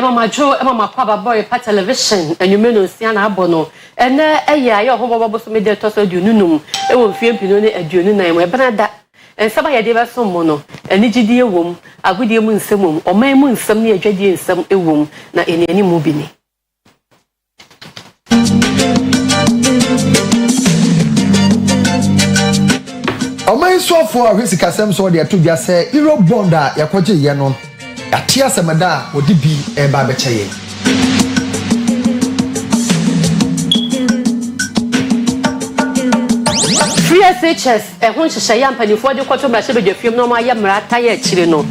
Mama Joe, Mama Papa Boy, pa television, and you may know Siana Bono, and a year, your home was made the toss of Dunum, it will fear Pinone at Dunum, where Banada, and somebody gave us some mono, and Nigidia womb, a good moon some, or my moon some near Jadi in some a womb, not in any movie. O my so for his casem so they to just say Euro bonda yakoje ye no atia semada odi bi e ba be cheye Free SHS ho hyehyɛ ya mpanifo de kwoto mra hye be dwafiem no ma ya mra taye akire no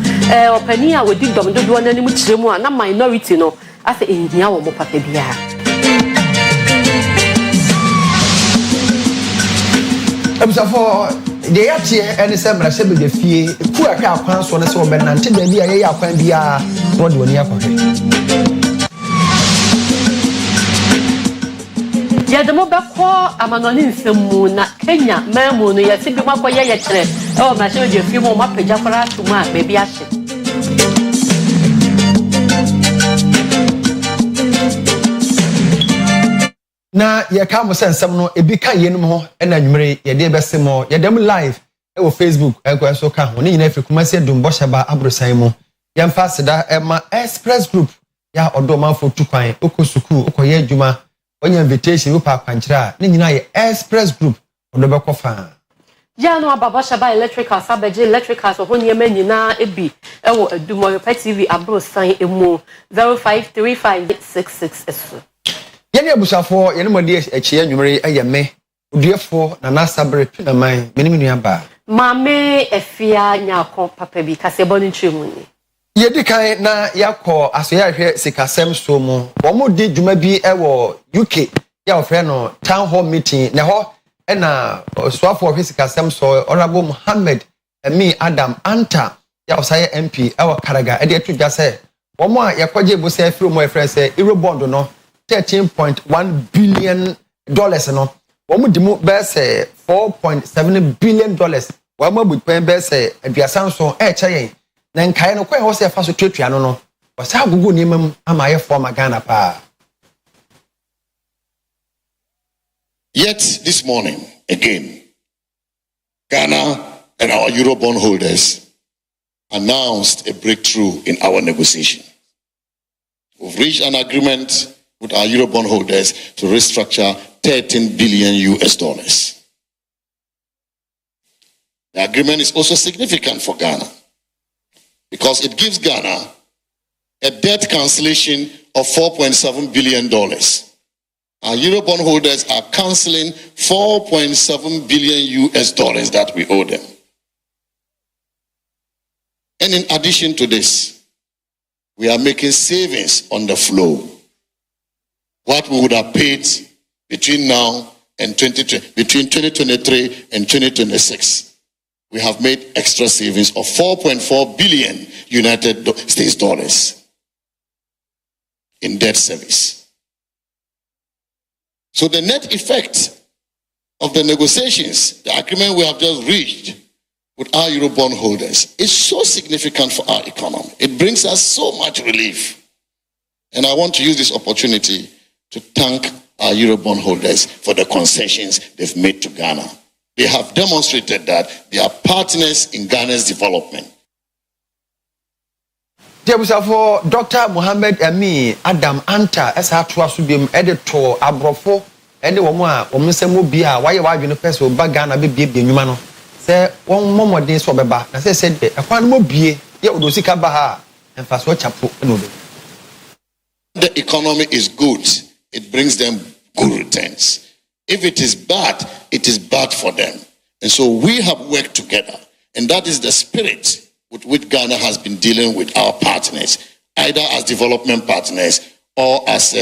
opani a wodi dom dodo na nim kire mu a na minority no ase enhia wo mo papa bia Ebusafo de yatie ene se mra hye be dwafie ku aka akwan so ne se obenante da bia ye akwan bia so de woni akɔhwe ya de mo bɛkɔ amanɔne nsɛmu na Kenya mamu no ya se bi makɔyɛ yɛ kyerɛ o ma hye be dwafie mu ma pagya kwara atom a ba bi ahye na ye ka mo sensem no ebi ka yenum ho na nwumere ye de bese mo ye dem live e wo Facebook e ko so ka ho ne nyina afiri kuma se dum bohyeba abrosan mu ye mfa seda e ma express group ya odomafo tukwan okosuku okoye adwuma onya invitation wo pa kwankyira ne nyina ye express group odobekɔ fa ya no ababohyeba electrical sabeje electrical so ho nyema nyina ebi e wo adumo Oyerepa TV abrosan emu 053566 eso Yeni abusafo yeni modi echiye nwumere ayeme Oduefour na Asabre Maame Nyarko Maame Efia Nyarko papa bi kasebo ni twemu ni Yedi kan na yakɔ asoya hwɛ sikasɛm so mu wɔn di dwuma bi ɛwɔ UK ya ofrɛ no town hall meeting na hɔ ɛna soafo hwɛ sikasɛm so honorable Mohammed Emi Adam Anta ya osaye MP ɛwɔ Karaga ɛde atu dwa sɛ wɔn a yakɔgye bosa afiri mu ɛfrɛ sɛ euro bond no $13.1 billion no wɔn di mu bɛɛ sɛ $4.7 billion wɔn abu pɛn bɛɛ sɛ aduasa nso ɛɛkyɛ yɛn na nkae no kwan ho sɛ fa so tuatua no no wɔsa agugu nneɛma mu ama ayɛ forma Ghana pa. Yet this morning again Ghana and our euro bond holders announced a breakthrough in our negotiation. We've reached an agreement with our euro bond holders to restructure $13 billion. The agreement is also significant for Ghana because it gives Ghana a debt cancellation of $4.7 billion. Our euro bond holders are cancelling $4.7 billion that we owe them. And in addition to this, we are making savings on the flow. What we would have paid between now and between 2023 and 2026. We have made extra savings of $4.4 billion United States dollars in debt service. So the net effect of the negotiations, the agreement we have just reached with our euro bond holders is so significant for our economy. It brings us so much relief. And I want to use this opportunity to thank our euro bond holders for the concessions they've made to Ghana. They have demonstrated that they are partners in Ghana's development. For Dr. Mohammed Emi Adam Anta esa to asubim editor abrofo ene wo a wo nsemo bia waye wadwene pese oba Ghana be bie enwuma no se won momodin so beba na se de ekwan mo bie ye odosika ba ha emfa so chapo no do. The economy is good, it brings them good returns. If it is bad for them. And so we have worked together. And that is the spirit with which Ghana has been dealing with our partners, either as development partners or as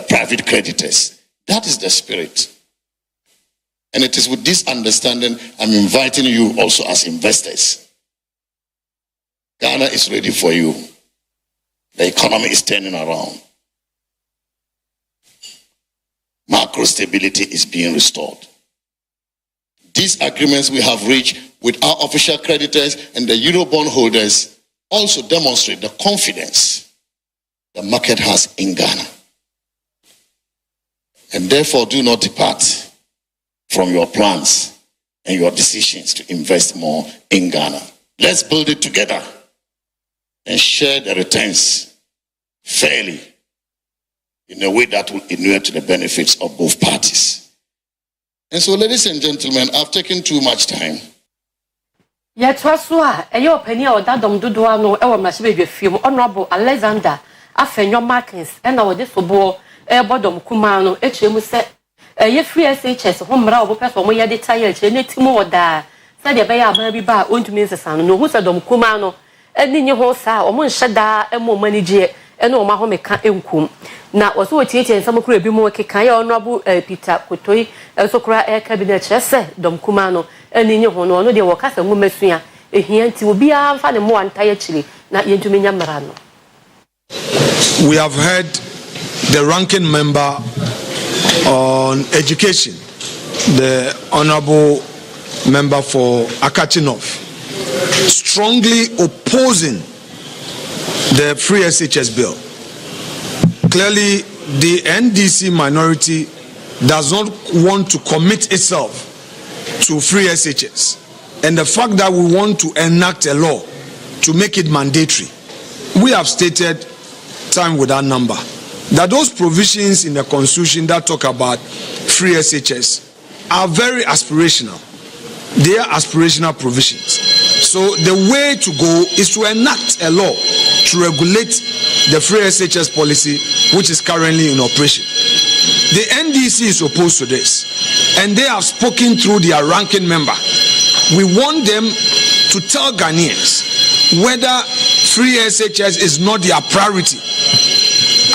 private creditors. That is the spirit. And it is with this understanding I'm inviting you also as investors. Ghana is ready for you. The economy is turning around. Macro stability is being restored. These agreements we have reached with our official creditors and the euro bond holders also demonstrate the confidence the market has in Ghana. And therefore, do not depart from your plans and your decisions to invest more in Ghana. Let's build it together and share the returns fairly in a way that will inure to the benefits of both parties. And so, ladies and gentlemen, I've taken too much time. Yatwaswa, your penny or Dadom Duduano, our Mashbe film, Honorable Alexander, Afenyo Markins, and our Disobo, Bodom Kumano, Echemuse, a free SHS, home bravo, person, we are the tire, Genetimo da, said the Bay Baby Bar, won't mean the son, no who's a Dom Kumano, and in your horse, or Mon Shada, and more money, and no Mahome can't income. Now, was what teaching some could be more Kaya, Honorable Peter Kutoi, also cry air cabinet, Dom Kumano. And in your honor, no, they were cast a woman, a hint will be a fan more entire chili, not yet to me. We have heard the ranking member on education, the honorable member for Akachinov, strongly opposing the free SHS bill. Clearly, the NDC minority does not want to commit itself to free SHS, and the fact that we want to enact a law to make it mandatory, we have stated time without number that those provisions in the constitution that talk about free SHS are very aspirational. They are aspirational provisions. So the way to go is to enact a law to regulate the free SHS policy, which is currently in operation. The NDC is opposed to this, and they have spoken through their ranking member. We want them to tell Ghanaians whether free SHS is not their priority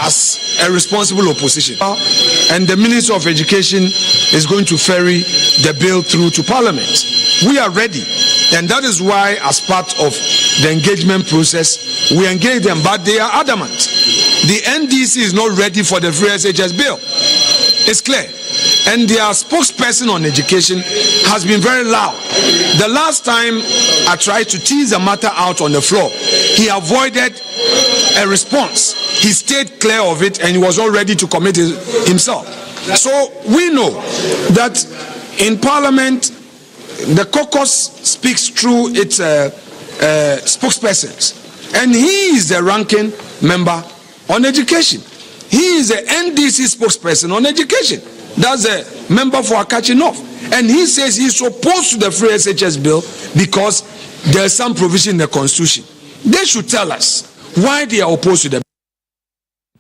as a responsible opposition. And the Minister of Education is going to ferry the bill through to Parliament. We are ready, and that is why, as part of the engagement process, we engage them, but they are adamant. The NDC is not ready for the free SHS bill. It's clear. And their spokesperson on education has been very loud. The last time I tried to tease the matter out on the floor, he avoided a response. He stayed clear of it, and he was not ready to commit himself. So we know that in Parliament, the caucus speaks through its spokespersons, and he is the ranking member on education. He is the NDC spokesperson on education. That's a member for Akachinov. And he says he's opposed to the free SHS bill because there's some provision in the constitution. They should tell us why they are opposed to the bill.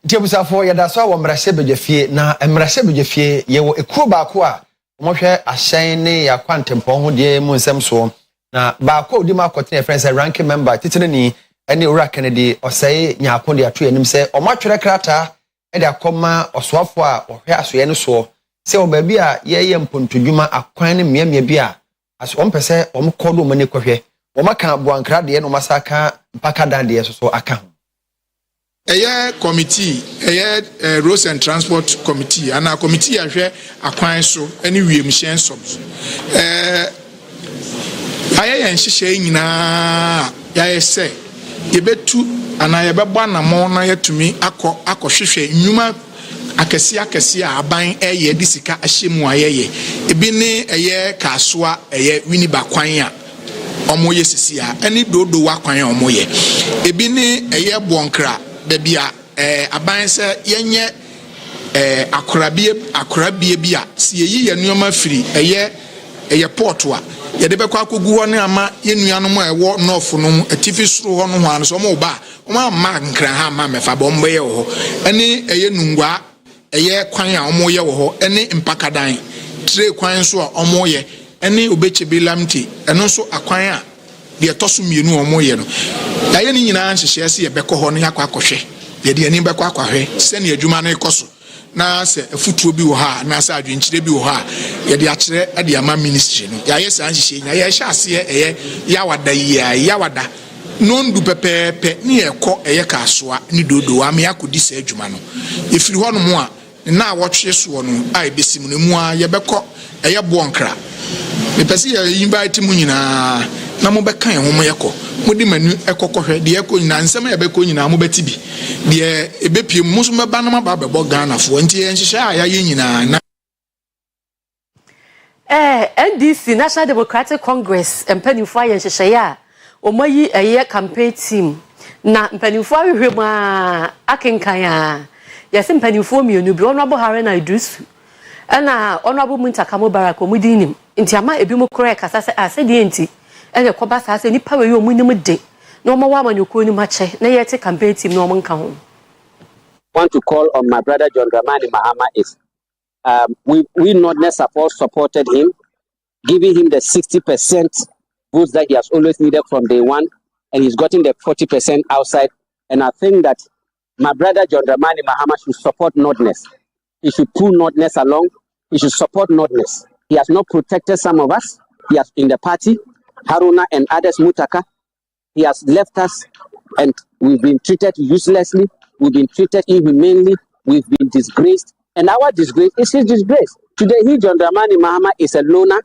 Tiabusafo yadaso wa mrase bejefie na mrase bejefie yewo ekuo baako a omhwe ahyen ne yakwantempo ho de mu nsem so na baako odi ma akotene friends ranking member titini ene ora Kennedy osai nyaako de ato yanim se omatwere krata e de akoma osoafo a ohwe asoye ne so se obabi a yeye mpontodwuma akwan ne miamia bi a aso ompese omkodo mane kohwe omaka buankra de no masaka mpaka dan de so aka ho a committee, a roads and transport committee, and a committee ahwe akwan so any wiem hyen som. Aye nhihye nyina ya say yebetu ana yebeba na mo na yetumi akohwehwe nnwuma akesi aban eye disika ahyemu ayeye ebi ne eye kasoa eye winiba kwan a omoye sisia eni dodo wa kwan a omoye ebi ne eye bonkra bebia aban se yenye akorabie bi a se yeyi yenuoma firi eye porto a yede bekwa kogu ho ne ama yenuanom a ewo north no atifi suru ho no ho an so mo ba o ma nkran ha ma mefa bombe ye ho ene eye nungwa eye kwan a omo ye wo ho ene mpakadan tre kwan so a omo ye ene obechebe lamti eno so akwan a de toso mienu omo ye no ya ye ni nyina nhihye se ye beko ho no yakwa akohwe ye de ani beko akwahwe se ne adwuma no ekoso na se afutuo bi wo ha na se adwenkyire bi wo ha ye de akire e de ama ministry no ya ye se nhihye nya ye hye ase ye yawada nondu pepepe ni ekọ eye kasoa ni dodo am yakodi se adwuma no efiri ho no mo a na awotwe so no a ebesim no mu a ye beko eye bonkra me pese ye invite mu nyina na mo bɛka ho mo yɛkɔ mo di manu ɛkɔkɔhwɛ de ɛkɔ nyina nsɛm a yɛbɛkɔ nyina mo bɛti bi de ebepie mo so mɛba na maba bɛbɔ Ghana fo nti nhyehyɛ a yɛayɛ nyina na NDC National Democratic Congress mpanimfo ayɛ nhyehyɛ a omayi ɛyɛ campaign team na mpanimfo ahwehwɛ mu a akenkan a yɛsɛ mpanimfo mienu bi ɔno abɔhare na Idrisu ɛna ɔno abo Muntaka Mubarak omudinim nti ama ebi mu kora kasa sɛ asɛdeɛ nti ɛna kɔba saa sɛ nipa wei omunim de na ɔmo wa amanyɔkuo ni makyɛ na yɛte campaign team na ɔmo nka ho. Want to call on my brother John Dramani Mahama is we Northerners supported him, giving him the 60% votes that he has always needed from day one, and he's gotten the 40% outside. And I think that my brother John Dramani Mahama should support Northerners. He should pull Northerners along. He should support Northerners. He has not protected some of us. He has in the party, Haruna and others, Mutaka. He has left us, and we've been treated uselessly. We've been treated inhumanely. We've been disgraced. And our disgrace is his disgrace. Today, John Dramani Mahama, is a loner,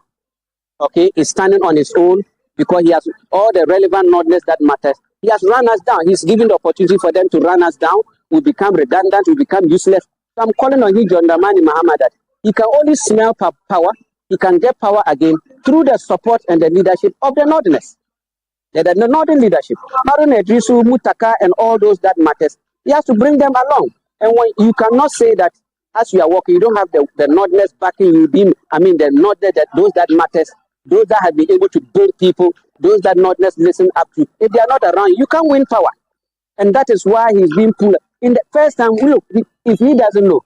okay, is standing on his own because he has all the relevant Northerners that matters. He has run us down. He's given the opportunity for them to run us down. We become redundant. We become useless. So I'm calling on John Dramani Mahama that he can only smell power. He can get power again through the support and the leadership of the Northerners. The Northern leadership. Haruna Idrisu, Mutaka, and all those that matters. He has to bring them along. And when you cannot say that as you are working, you don't have the Northerners backing you. The Northerners, those that matters, those that have been able to build people, those that Northerners listen up to. If they are not around, you can't win power. And that is why he's being pulled. In the first time, look, if he doesn't know,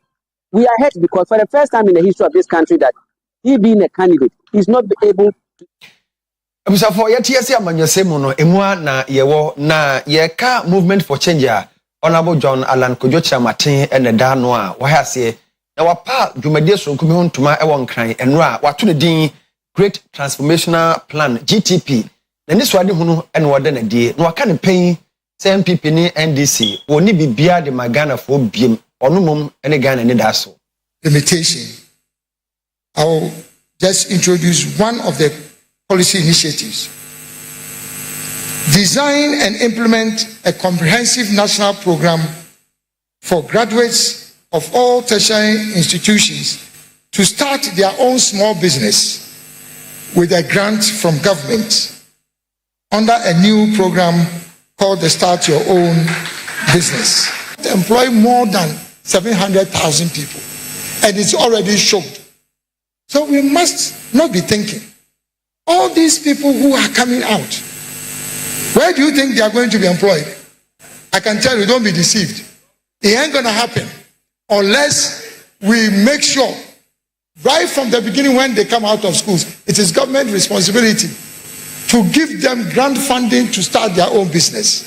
we are hurt because for the first time in the history of this country that he being a candidate, he's not able to. So for yetiasi amanyesemu no emua na yewo na yeka movement for change ya Honorable John Alan Kojo Chiamatin ene da no a wahase na wapa dwumade so nkumi hontuma ewo nkran eno a wato ne din Great Transformational Plan GTP na ni so ade hunu ene wode na die na waka ne pen se MPP ni NDC woni bibia de magana fo biem onomom ene Ghana ne da so limitation. I will just introduce one of the policy initiatives. Design and implement a comprehensive national program for graduates of all tertiary institutions to start their own small business with a grant from government under a new program called the Start Your Own Business. To employ more than 700,000 people, and it's already showed. So we must not be thinking, all these people who are coming out, where do you think they are going to be employed? I can tell you, don't be deceived. It ain't going to happen unless we make sure, right from the beginning when they come out of schools, it is government responsibility to give them grant funding to start their own business.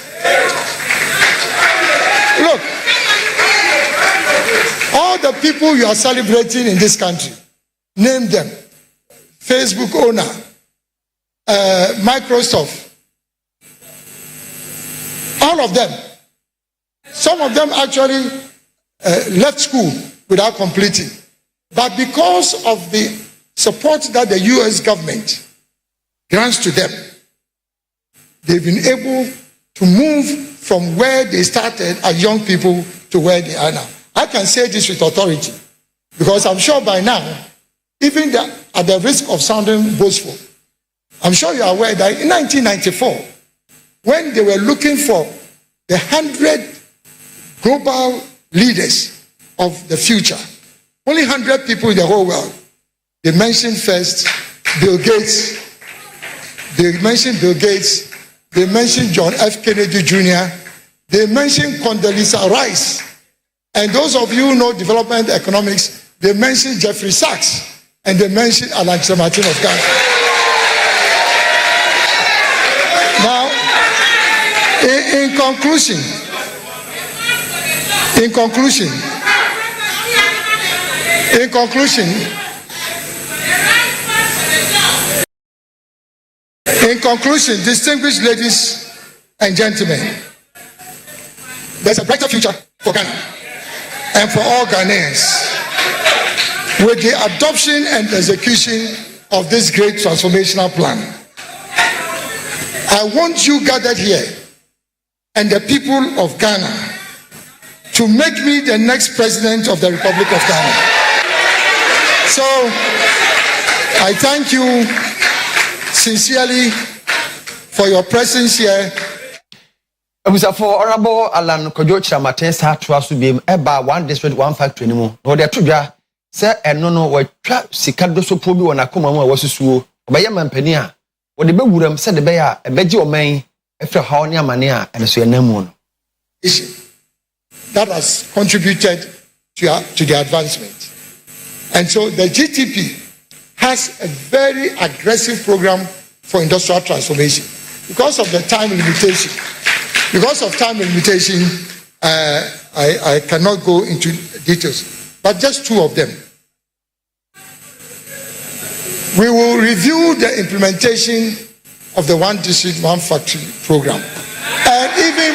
Look, all the people you are celebrating in this country, name them. Facebook owner, Microsoft, all of them. Some of them actually left school without completing. But because of the support that the US government grants to them, they've been able to move from where they started as young people to where they are now. I can say this with authority because I'm sure by now, even at the risk of sounding boastful, I'm sure you are aware that in 1994, when they were looking for the 100 global leaders of the future, only 100 people in the whole world, they mentioned first Bill Gates, they mentioned John F. Kennedy Jr., they mentioned Condoleezza Rice, and those of you who know development economics, they mentioned Jeffrey Sachs, and they mentioned Asabre Martin of Ghana. Now, in conclusion, distinguished ladies and gentlemen, there's a brighter future for Ghana and for all Ghanaians with the adoption and execution of this great transformational plan. I want you gathered here and the people of Ghana to make me the next president of the Republic of Ghana. So I thank you sincerely for your presence here. For Honorable Alan Kojo Chamaten Satra Subim, Eba 1 district 1 factory anymore. No, they're two jar, sir, and no, what trap Sikado so poor when I come on was a suo, by a man penia. What the Bewuram said the bear, a veggie or main, after Honia Mania, and so a name. That has contributed to the advancement. And so the GTP has a very aggressive program for industrial transformation. Because of the time limitation, I cannot go into details, but just two of them. We will review the implementation of the 1 district 1 factory program and even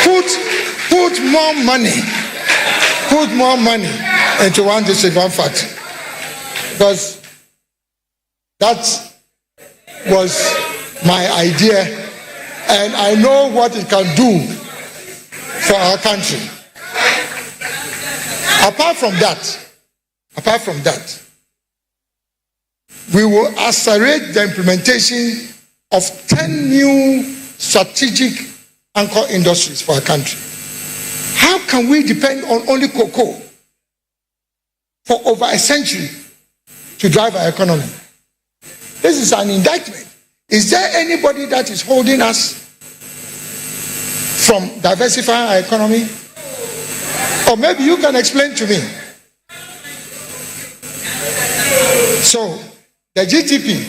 put more money into 1 district 1 factory, because that was my idea and I know what it can do for our country. Apart from that, we will accelerate the implementation of 10 new strategic anchor industries for our country. How can we depend on only cocoa for over a century to drive our economy? This is an indictment. Is there anybody that is holding us from diversifying our economy? Or maybe you can explain to me. So, the GTP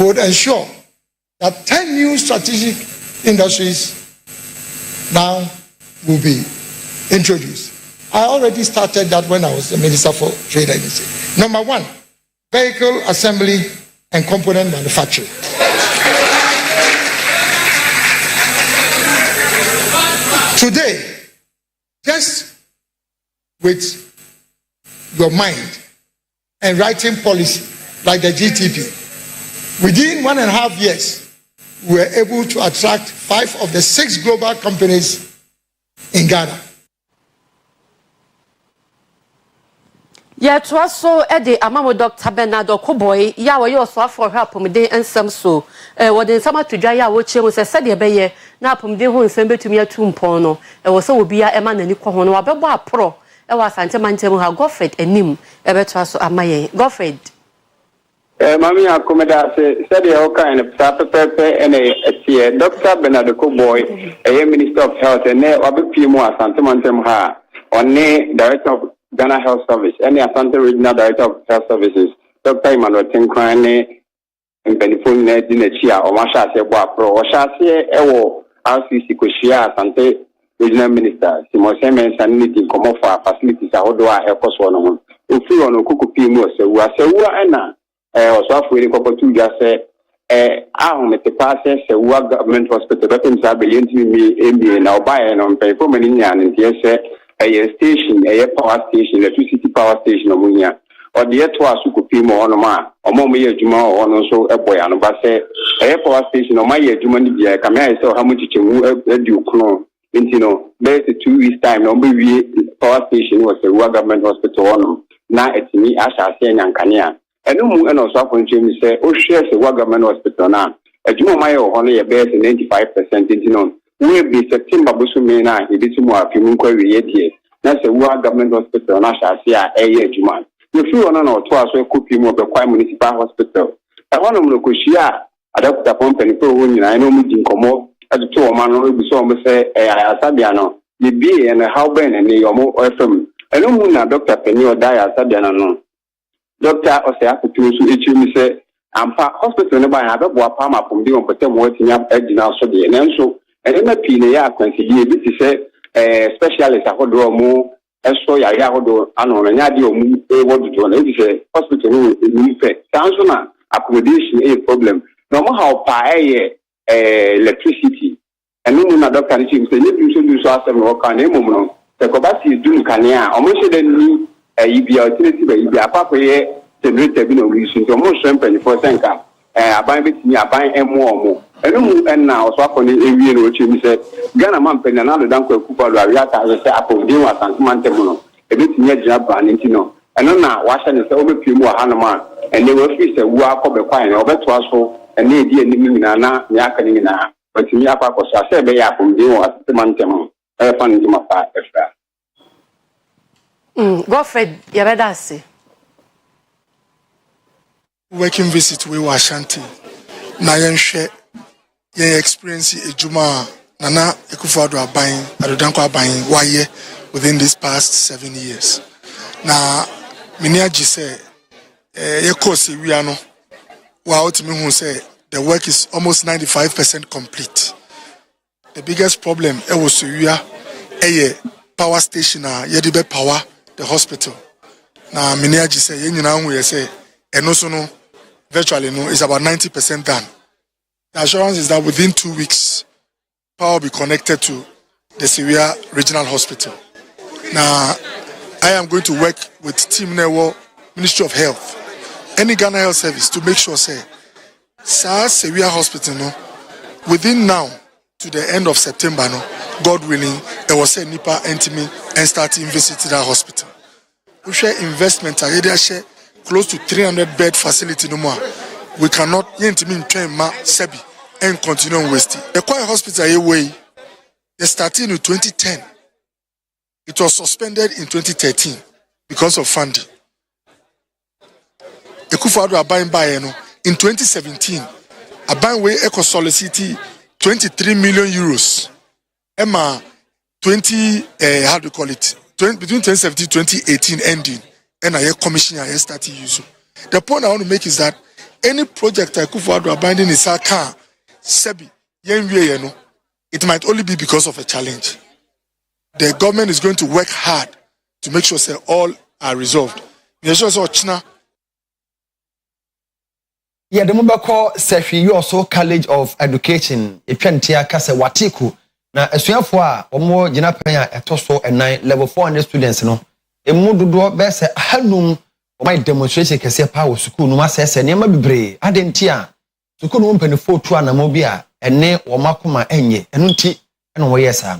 would ensure that 10 new strategic industries now will be introduced. I already started that when I was the Minister for Trade and Industry. Number 1, vehicle assembly and component manufacturing. Today, just with your mind and writing policy like the GTP, within 1.5 years, we were able to attract 5 of the 6 global companies in Ghana. Yeah, to us so Eddie Amamo Dr. Bernardo Koboy, Yawa, you also for help me day and some so. What in summer to Jaya, which was a study a now from the home send to me a tomb pono. It was so be a man and Nicohono, a baba pro. I was Antamantam how Goffred and Nim, a better so am I Goffred. Mammy Accommoda said all kind of Pepe and a Dr. Bernardo Koboy, a Minister of Health, and Obi Pimo Santamantam Ha, or nay, Director of Ghana Health Service, any Asante Regional Director of Health Services, Dr. Emmanuel Tinkrane, and Benifun Dinachia, or Masha Seboa Pro, or Shasia Ewo, RCC Kushia, Asante Regional Minister, Simoseme Sanity, Comofa, facilities, Ahodoa, Airport one. If you want to cook Pimo, Sewa, Anna. Also, we report to just say, met the passes, a work government hospital, but in Sabian to me, now buy and on pay for many and yes, a station, a power station, electricity power station of Munia, or the Etwa Sukupimo on Ma, or Mommy Juma, or also a boy and a power station, or my Jumani, come here, so how much you do clone. Intino, there's a 2 weeks time, no power station was a work government hospital on. Now it's me, Asha, and Kanya. And also from James say, oh, shares a government hospital now. A Juma Mayo only a base 95% in will be September Busumena, it is more of human query yet. That's a government hospital, Nasha, a year Juma. You feel on or twice a cooking of the Quai Municipal Hospital. I want to look Kushia, a doctor company for women, I know meeting Como, as a 2 man will be so say, Sabiano, the B and a how Ben and the Yomo FM. I know Muna Dr. Penny die Sabiano. Doctor Oseaku to me say, I'm hospital nearby. I have a palma from the on working up at now so the and so and then a PNA consider this is a specialist a hodro mo a so ya hodo anon and yadio mu a what to do. It is a hospital in effect. Sounds accommodation a problem. No matter how pay electricity and no doctor say you should do so as a work on a moment. The Kobasi is doing Kanya almost then. You be alternative, be a papa here, generator, reason to almost 24 cents. I buy it, I buy more. and now so upon every year which you said Ghana man pen another danko kupa do aviata as say upon din was and mantemono a bit near Japan intino and now washing is over few more Hanaman and they will fix a walk of a fine or better also and they did Nana Yakanina but in Yapa was I said by Apple din was the mantemo fun into my part extra. Godfred Yabedasi. Working visit we were Ashanti. Nayan share your experience a Juma Nana Ekufado are buying Adodanko are buying 1 year within these past 7 years. Now Miniaji say Yekosi we are no wow to me who say the work is almost 95% complete. The biggest problem was we are a power station yedibe power the hospital. Now Miniaji say we say and also no virtually no is about 90% done. The assurance is that within 2 weeks, power will be connected to the Syria Regional Hospital. Now, I am going to work with Team Network, Ministry of Health, any Ghana Health Service to make sure say Syria Hospital no within now to the end of September no God willing there was a Nipa Entimi and starting visiting that hospital. We share investment already share close to 300 bed facility no more. We cannot train ma sebi and continue wasting. The Kwai Hospital away they started in 2010. It was suspended in 2013 because of funding. Ekufado Abayin Bayeno in 2017 Abayin we eco solicity 23 million euros. Emma 20 how do you call it? Between 2017 and 2018 ending. And I commission I started using. The point I want to make is that any project I could for abandon is a car, Sebi, it might only be because of a challenge. The government is going to work hard to make sure that all are resolved. Yeah, the Mubako Sefi, you also College of Education, a Pentia Kasa Watiku. Now, as you have more Janapaya, a tosso and 9 level 400 students, no. Emududo bese hanum o mai demonstration kese power school no masese ne ma bibre adentia school no mpanifo tu anamo bia ene wo makoma enye enu nti ene wo yesa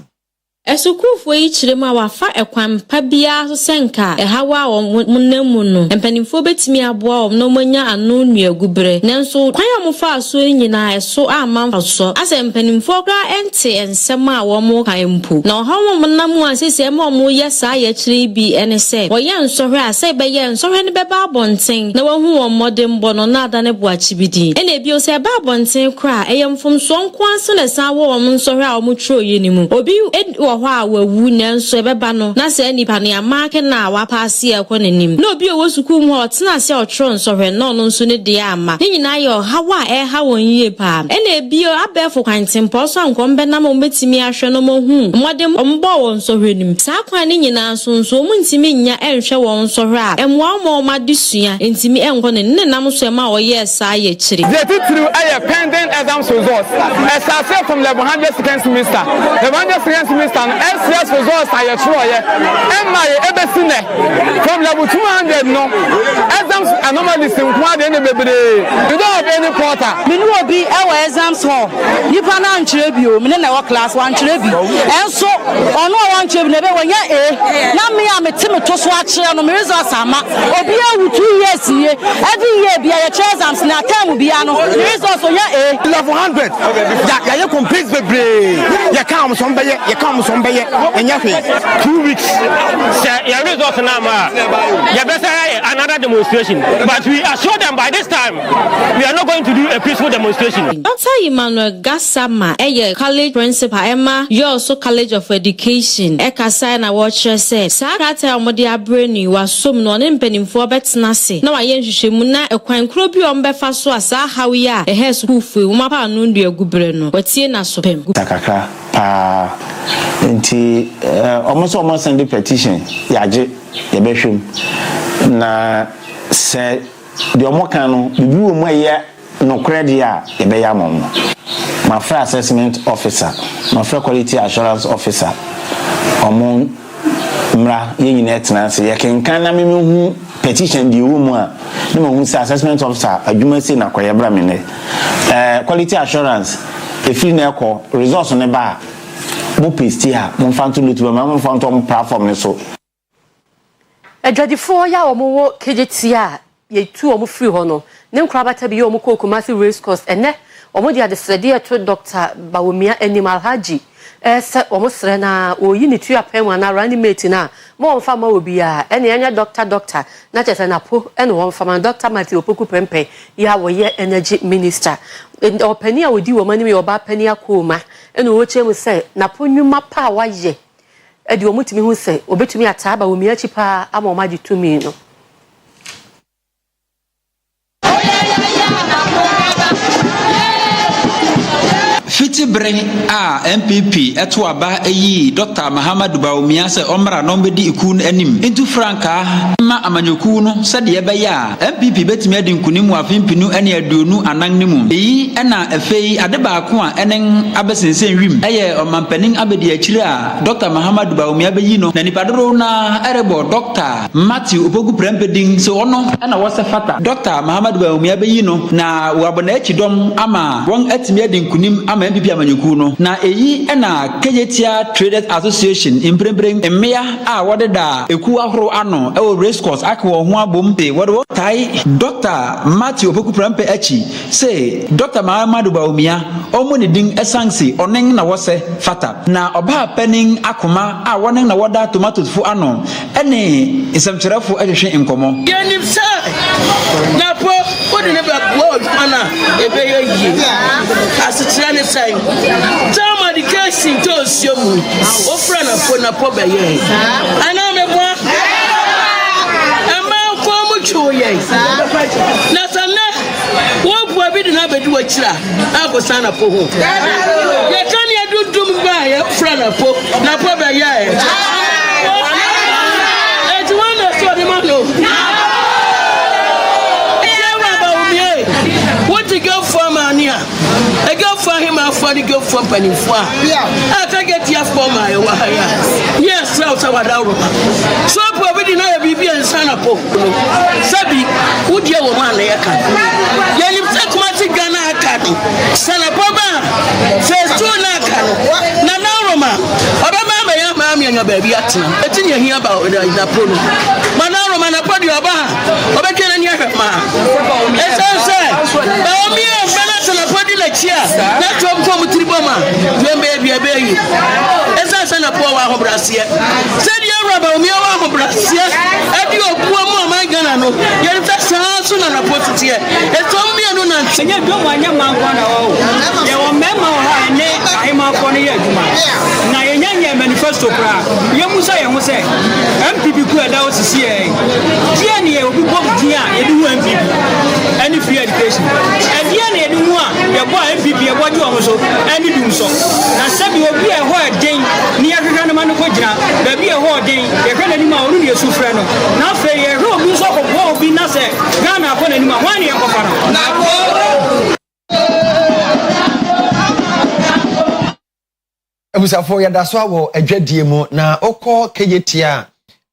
Esukufo yi chirema wafa ekwampa bia so senka ehawa o munnamu no empanimfo betimi aboa o no manya anu nuagubre nanso kwan amofa aso nyina eso amamfa so ase empanimfo kra ente ensem a wo mo kan mpu na ohawo munnamu asese ma mo yesa ya chiri bi ene se wo ye nsohwe ase be ye nsohwe ne beba abonten na wo hu wo modem bono na ada ne boachi bidi ene ebio se ba abonten kra eyemfom so nkwanso na sa wo mo nsohwe a mo tro ye ni mu obi wa wawu nanso ebeba no na se nipa ne amake na wapase ekonanim na obi owo suku mu otena se otro nsohwe no no nso ne de ama ne nyina yo hawa ha won yie pa ena ebio abefo kwantempo so ankombe na mo betimi ahwe no mo hu modem ombo won nsohwe nim sa kwan ne nyina so mu ntimi nya enhwe won nsohwe a emwa mo madusua ntimi enko ne nam so ma oye sa ye chiri the through a pending exams results as I said from level 100 second semester the 100 second semester SCS results are true MI ebesine from level 200 no exams anomalies in kwade ne bebere you don't have any quarter me no obi ewa exams ho nipa na nkyere bio me na class 1 nkyere bi enso ono wa nkyere ne be wonya na me a metime to so akere no me results ama obi awu 2 years ye every year bia ye exams na term bia no results onya level 100 ya ye complete bebere ya come some be enyafe 2 weeks your results now ma you better another demonstration but we assure them by this time we are not going to do a peaceful demonstration. Dr. Emmanuel Gassama college principal Emma you also College of Education ekasa na watch say sakata omode abreni wasom no ne mpanimfo betena se na waye nhwehwemu na ekwan kro bi ombefa so asa hawi a ehe school fu umapa anu nduagubre no watie na so pem takaka pa nti almost send the petition yaje ye behwem na se de omokan no bibi wo mu aye no credit a ye be ya mom my fair assessment officer my fair quality assurance officer omon mra ye nyina tena se ye kenkan na me hu petition di wo mu a ne ma hu say assessment officer adwuma say na koye bra me ne quality assurance efiri na ekọ resource ne ba mo paste ha mo fanto lutu ma mo fanto mo platform ne so Edwadifo ya omo KJT a ye tu omo free ho no ne nkrabata bi ye omo Kumasi race course ene omo dia de srede to Dr. Bawumia Animal Haji se omo sre na oyi ni tu apem na reanimate na mo onfa ma obi a ene anya doctor na chese na po ene onfa ma Dr. Matthew Opoku Prempe ya wo ye energy minister opani a wodi wo mani me oba pani akoma ene wo chemu se na po nwuma pa wa ye edi omutimi hu se obetumi ataba wo mi achi pa ama omaji tumi no Fitibre a MPP eto aba eyi Dr. Muhammadu Bawumia se omra no bedi ikun anim into franka ma amanyoku no se de be ya MPP betimi adinkunimu afimpinu ene aduonu anan nimu eyi ena afei ade ba ko a enen abesensen wim eye omampanin abedi akire a Dr. Muhammadu Bawumia beyi no na nipadoro na erebo Dr. Matthew Opoku Prempe din se ono ena wose fata Dr. Muhammadu Bawumia beyi no na wabona akidom ama won atimi adinkunim ama MPP amanyuku no na eyi ena KJT Traders Association impremprem emea a wodeda eku ahoro ano e race course akwo ho abom pe wodo tai Dr. Matthew Opoku Prempe achi say Dr. Muhammadu Bawumia omo ne din esanse onen na wose fata na oba penin akoma a wonen na woda tomatoes fu ano ene isemcherefo ehwehwe enkomo yenim sai na po wodi ne ba wo ana ebe yi asitira ne sai tama di kasi to siomu ofra na po na po be ye ana me bo ama ko mu chuye na sanne wo bu abi di na bedu akira akosa na po ho ye kan ye dudum ba ye ofra na po be ye e ti wana so di ma no what to go for mania? I go for him after the go for penny for. I can get your for my wire. Yes, so so probably not a BB and Sanapo. Sabi, would you want to Yalim Sakumati Gana Academy. Sanapoba says to Naka. Nanaroma. Obama, mammy, and your baby at him. I think you hear about it in a prono. Manaroma, a body of bar. Obekan and Yakama. As I said, na podi la chia na tom kom triboma dem baby abeyi esa sana po wa hobrasie se dia raba mi wa hobrasie adi obuo mu amagana no ye nta sanso na potitie e tom mi anu na senye do wanya manko na wo ye wo mema wo ha ne ai ma ko ne ye aduma na ye nyanya manifesto pra ye musa ye ho se MPP ku eda wo sisi e dia ne ye obi bom dia ye du MPP any free education e dia ne ye du ye boy MPP ye boy do so any dum so na sabi obi e ho den ni ye hwehwe no ma no ko gira ba bi e ho den ye hwe nani ma onu ne sufre no na fe ye ro bi so ko bo obi na se Ghana ko nani ma wan ye ko fara na ko Ebusafo ya daso awo adwadie mu na okọ KJT a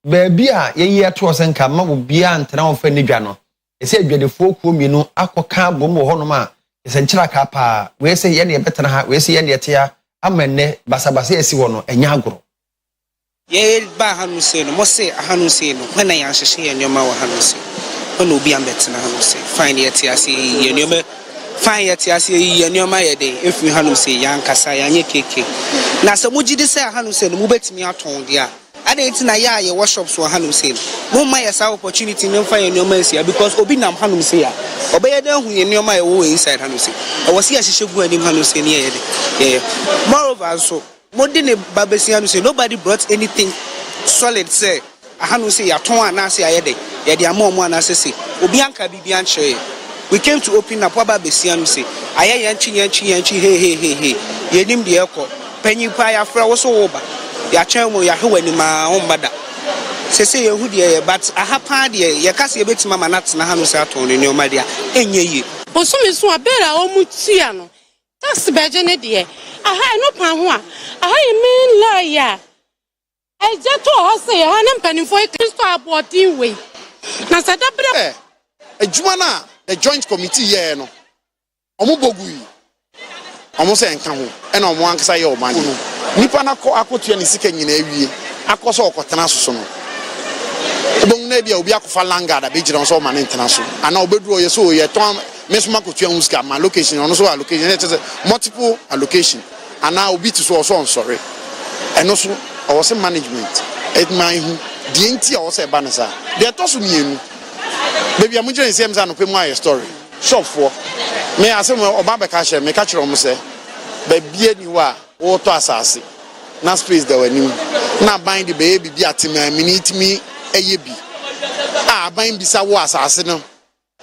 ba bi a ye yi ato senka ma wo bia ntena wo fa nidwa no ese adwadefo kuo mienu akoka bom wo honom a esenchira ka pa we se ye ne betena ha we se ye ne tia amenne basabasa esi wo no enya agoro ye ba hanu se no mo se hanu se no when I answer ye nyoma wo hanu se ono bi ambetena hanu se fine ye tia se ye nyoma fine ye tia se ye nyoma ye de efi hanu se yan kasa yan ye keke na se mo gidi se hanu se no mo betimi aton dia ade nti na ya ye workshops wo hanu se mo ma ye sa opportunity me fa ye nyoma sia because obi nam hanu se ya obeye den hu ye nyoma ye wo inside hanu se e wo se ya hihye gu anim hanu se ne ye de moreover so mo de ne babesi hanu se nobody brought anything solid say hanu se ya ton ana se ya de ye de amomo ana se obi anka bibia nche we came to open up babesi hanu se aye yanchi he ye nim de ekọ panyi pa ya fra wo so wo ba ya chemo ya hwani ma ombada sese ye hu de but ahapa de ye kase ye betima manat na hanu se aton ne nyoma de enye yi osumi so abera omutia no tax beje ne de aha no pan ho aha ye mean lawyer eje to ho se ha ne mpanifo Kristo abodin we na sadabra adwuma na the joint committee here no omo bogui omo se nka ho e na omo ankasa ye oman no nipa na akotua ne sika nyina awie akoso okotena soso no obon na bia obi akofa langada be gira so oman ntena so ana obeduro ye so ye ton mesuma kotua huska ma location ono so allocation it is multiple allocation ana obi to so on sorry eno so o se management it my hu die nti o se ba ne sa de to so mienu baby am jere nsem za no pe mu aye story shop for me asem oba be ka she me ka kire mo se ba bie ni wa wo to asase na space da wani na bind the baby bi atima minute mi eye bi bind bi sa wo asase no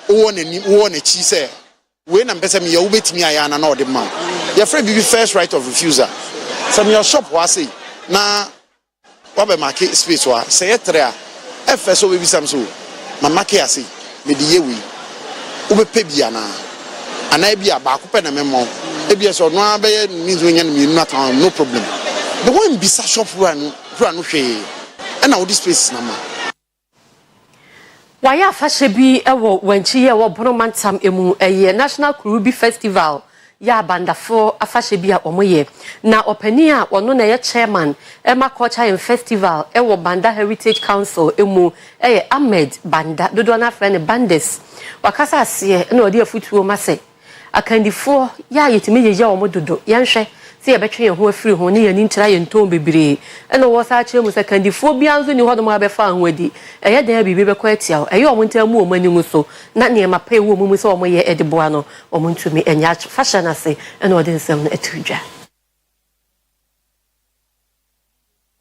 wo na chi se we na mpese me ye wo betimi aya na odi ma your friend be first right of refusal some your shop wa say na wa be market space wa say yetre a first we be sam so mama ke ase me di yewi wo be pe bia na ana bia ba ko pe na memo e bia so no abe means we nya no problem the one be sa shop run hwe na wo di space na ma Waya fashebi ewo wenchi ye wo Bonomantam emu eye National Kurubi Festival ya bandafo afashebi a omoye na opani a ono na ye chairman Ema Culture and Festival ewo Banda Heritage Council emu eye Ahmed Banda dodo na friend Bandes wakasa ase na odi afutuo mase akandifo ya yetime ye omo dodo yanhwe se ye betwe ye ho afiri ho ne ye ni ntira ye ntom bebire ena wo sa ache mu se kandifo bia nzo ni hodom abefa anwadi eye dan bibi be kwatia eye omo ntamu omo animu so na ne ma pa ewo mu se omo ye edeboa no omo ntumi enya fashion ase ena odi nsem na etudwa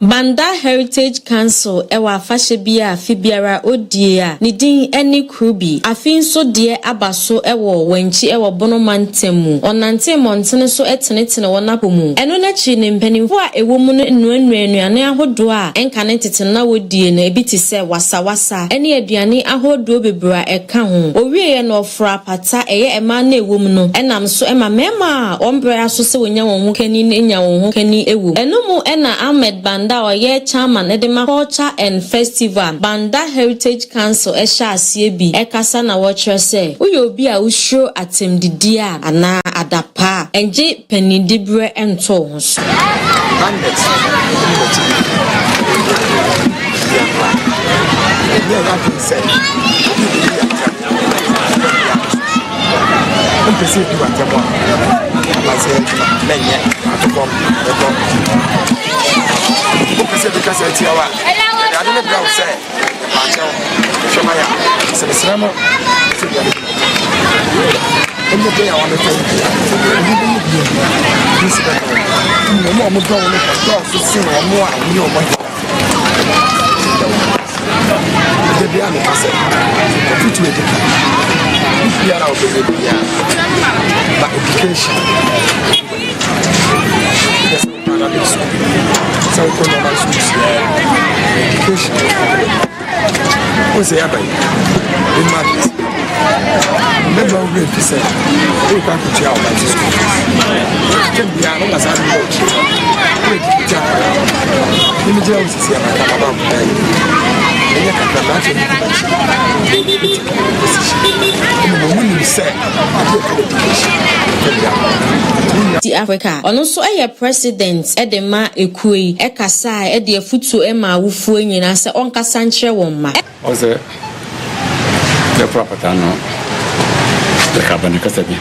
Banda Heritage Council ewa afashebia afibiara odie ni din eni Krubi afin so die abaso ewo wenchi ewo Bonomantam onante montene so etenetene wonapomu eno na chi ne mpanimfo a ewo mu no enuanuane ahodo a enka ne tete na wodie na ebiti se wasawasa eni aduane ahodo bebra eka ho owie na ofra pata eye ema na ewo mu no enam so ema mema ombra so se wonya won ho kani nya won ho kani ewo eno mu ena Ahmed Banda Oye chairman Edema Culture and Festival Banda Heritage Council esha asiebi ekasa na wotre se uyo obi a usro atemdidia ana adapa enje penidibre ento ho so because I tell you, I don't know say, Shamaya, Semisramo, in the day I want to tell you, no more going to sing or more, and you know, the Biana Cassette, we are out of the education. So normal education. What's the other? In Madrid. Never will be said. We can't put you out like this. Can be an almost a watch. Images is here. And you can imagine the Africa ono so eye president edema ekui ekasa ede afutu ema awufu nyina se onkasa nkyere won ma o se the property no the carbon kasa bi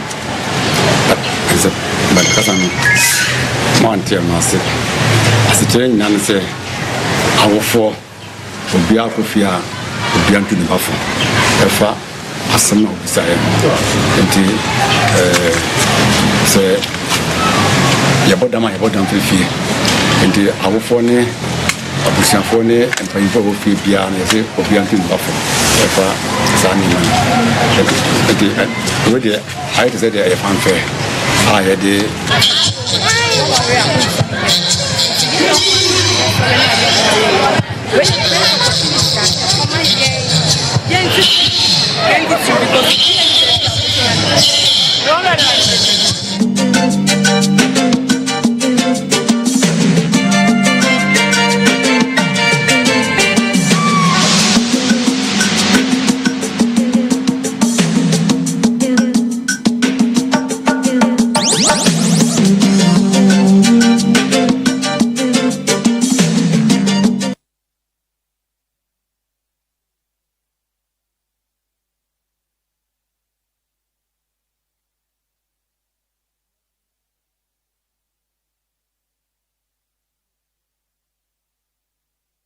but kasa no monte no se asitere nyina no se awufo obi akofia obi antu ne bafo efa asem no bisaye enti se yabodam fifie enti awofo ne abusiafo ne empayifo wo fie bia na se obi antu ne bafo efa sani man enti we dey I say dey fanfare I dey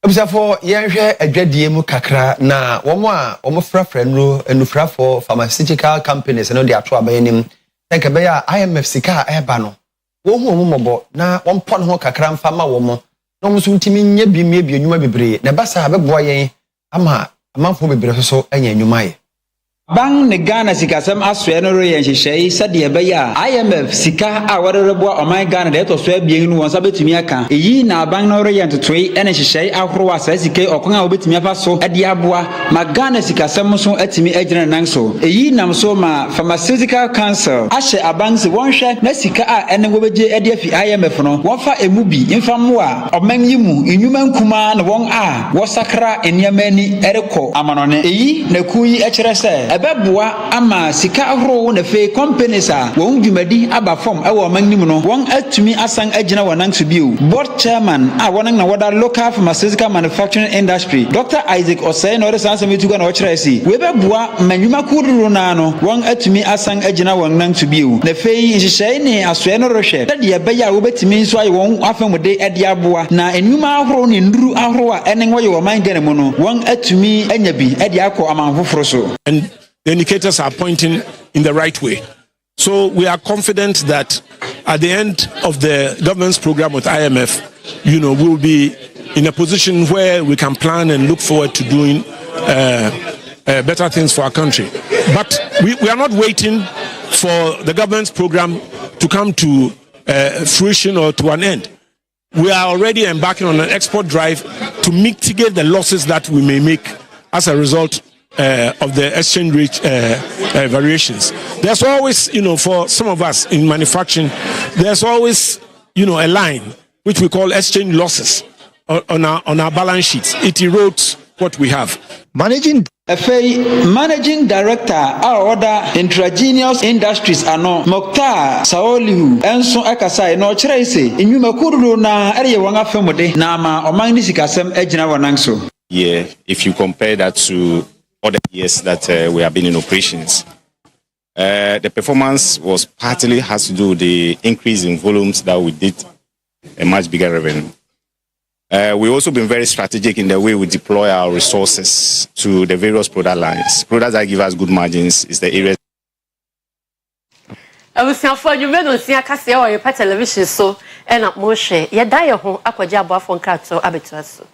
Obisafo yenhwe adwadie mu kakra na womo frafra no enufrafo pharmaceutical companies no de ato abayanim tenke be ya IMF sika eba no wo hu omobo na wonpon ho kakra mfa ma womo no muso ntimi nya bi mie bi enwuma bebre na basa abeboa yen ama amanfo bebre so anya enwuma ye Bang ne Ghana sikasem aswe no re yenhyehyei sade be ya IMF sika a wɔreboa ɔman Ghana de to so abien no wonsa betumi aka eyi na bang no re yentotoi ene hyehyei ahoro asa sike ɔkon a obetumi afa so ade aboa ma Ghana sikasem so atimi agyina nan so eyi nam so ma Pharmaceutical Council ahye abang se wɔnhwɛ na sika a ene wobegye ade afi IMF no wɔfa emu bi mfamo a ɔman yi mu enwuma nkuma na wɔn a wɔsakra eniama ni ɛrekɔ amanone eyi na kuyi ɛkyerɛ sɛ ebeboa ama sika ahoro na fe companies a won dwumadi aba form e wo manim no won atumi asan agina wonan so bio board chairman a wonan na wada local pharmaceutical manufacturing industry Dr. Isaac Osei no resan sametuga na ochira si we beboa manwuma kuduru na no won atumi asan agina wonan so bio na fe nhyehyei ne asoe no rohwe de ye beya wo betumi nso aye won afamode ade aboa na enwuma ahoro ne nduru ahoro a enen wo ye wo man gane mu no won atumi anya bi ade akọ amanfoforo so. The indicators are pointing in the right way. So we are confident that at the end of the government's program with IMF, we'll be in a position where we can plan and look forward to doing better things for our country. But we are not waiting for the government's program to come to fruition or to an end. We are already embarking on an export drive to mitigate the losses that we may make as a result of the exchange rate variations. There's always, for some of us in manufacturing, there's always, a line which we call exchange losses on our balance sheets. It erodes what we have. Managing Director our other Intragenous Industries ano Mokhtar Saolihu enso akasai no kyerɛ se enwuma kuduru na ɛreyɛ wɔn afɛmode na ma ɔman ni sikasɛm agyina wɔn so. Yeah, if you compare that to other years that we have been in operations. The performance was partly has to do with the increase in volumes that we did a much bigger revenue. We've also been very strategic in the way we deploy our resources to the various product lines. Products that give us good margins is the area. Abusiafo you no sia kase o ye pa television so e na mo hwe ye da ye ho akwaje aboafo nkrato abetua so.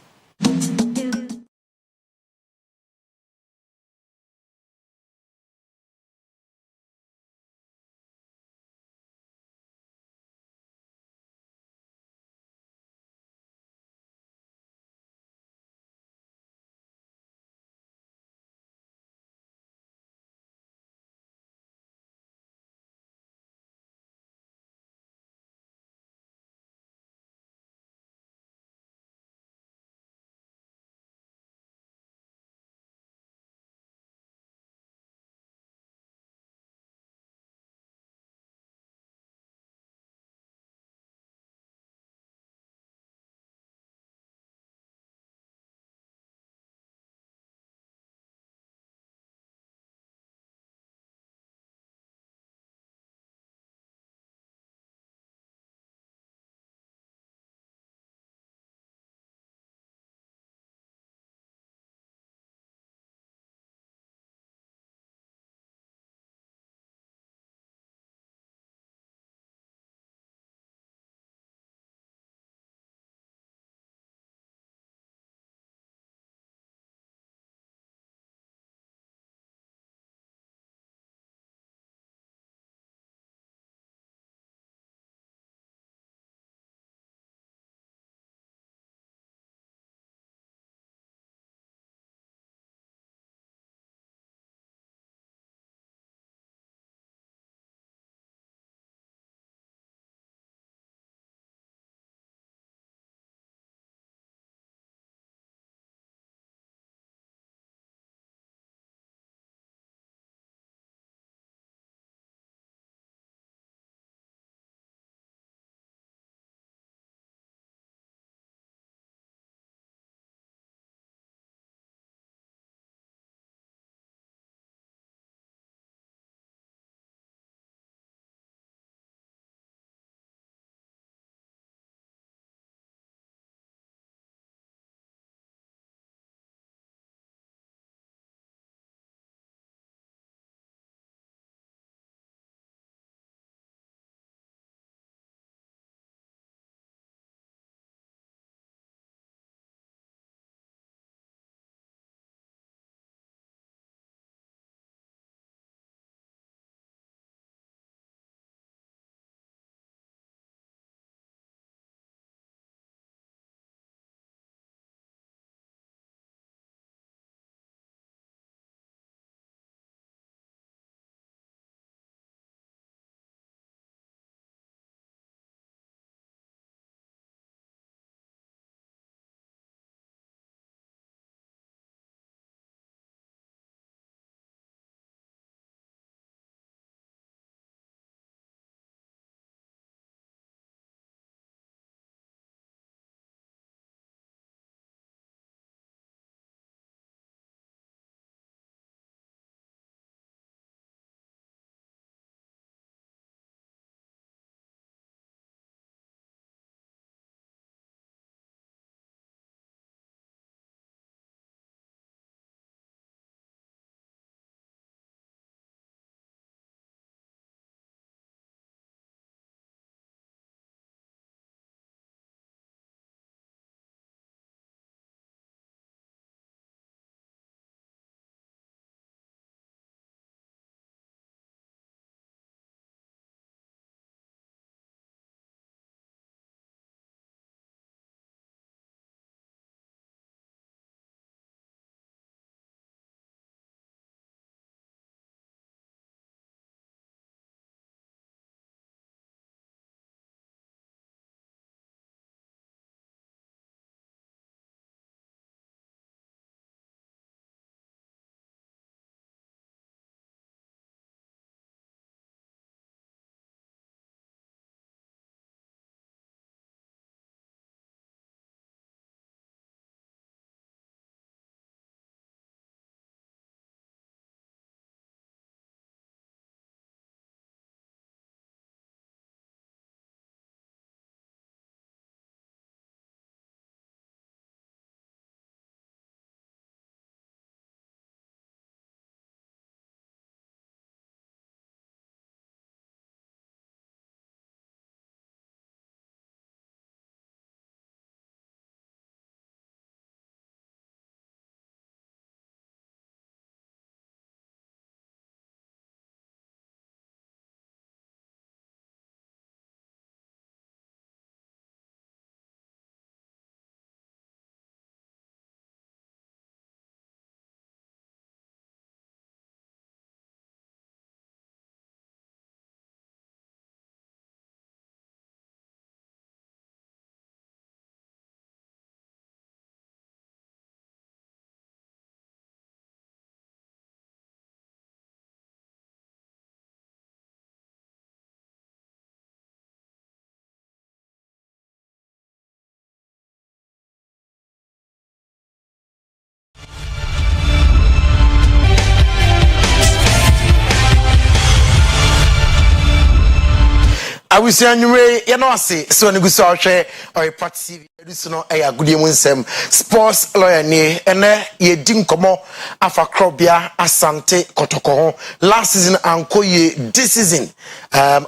awusi anwure ye no ase so ne guso ahwe Oyerepa TV edusu no eya gudie mu nsem sports lawyer ni ene ye di nkomo afa krobia Asante Kotoko ho last season ankoye this season